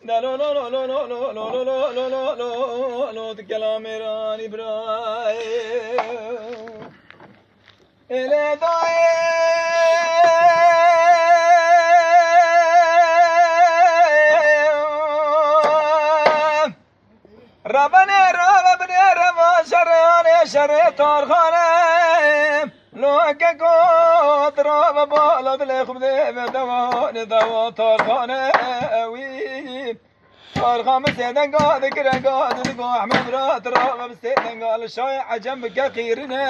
لو لو لو لو لو لو لو لو لو لو لو لو تكلم إيراني براي إلى داي ربنا ربنا ربا شراني شريطان خانم لو كقط رب بالد لخبده بدوان دوا طارخانه وي طارخام سيدن قاد كرن قاد دقو احمد رات رب سيدن قال شاي عجم كخيرنا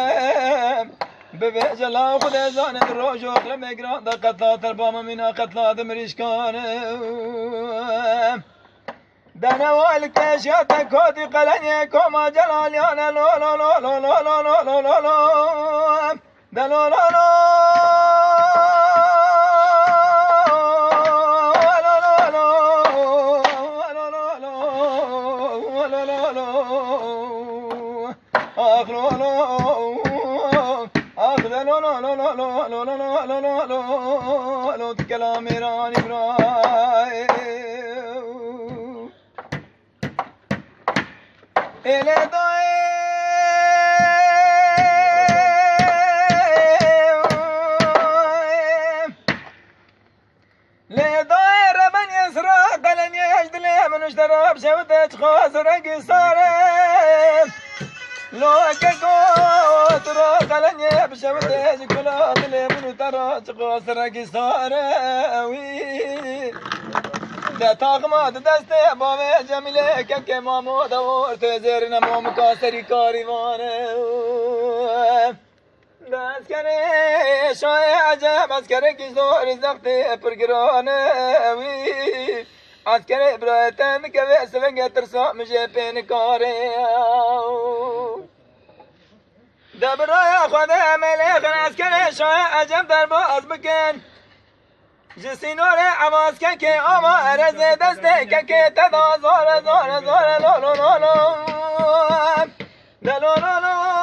ببجلا خد زان الروج وخلم اقران قتلات البام من قتلات مريشكان دنا والك شاتا كودي قلني كوما جلال يانا لو لو لو لو لو لو لو لو لو دا لو لو لو آخ لو لو آخ لو لو لو لو لو لو لو لو لو لو لو تكلام إيراني براي إلى داي لداير من يسرق لن يجدل من اشترى بشوتة خاسر قصارم لو كقوت روق لن يبشوتة كلا ظلم من ترى خاسر قصارم ده تاغمات دسته بامه جمیله که مامو دور تزرنا مام کاسری کاریوانه دست کنه شای عجب از کنه کی زور زخت پرگرانه وی از کنه برایتن که به سفنگ ترسا میشه پین کاره دبرای خود ملک از کنه شای عجب در باز بکن جسینور عواز که آما ارز دسته که تدا زور زور زور لو لو لو لو لو لو لو لو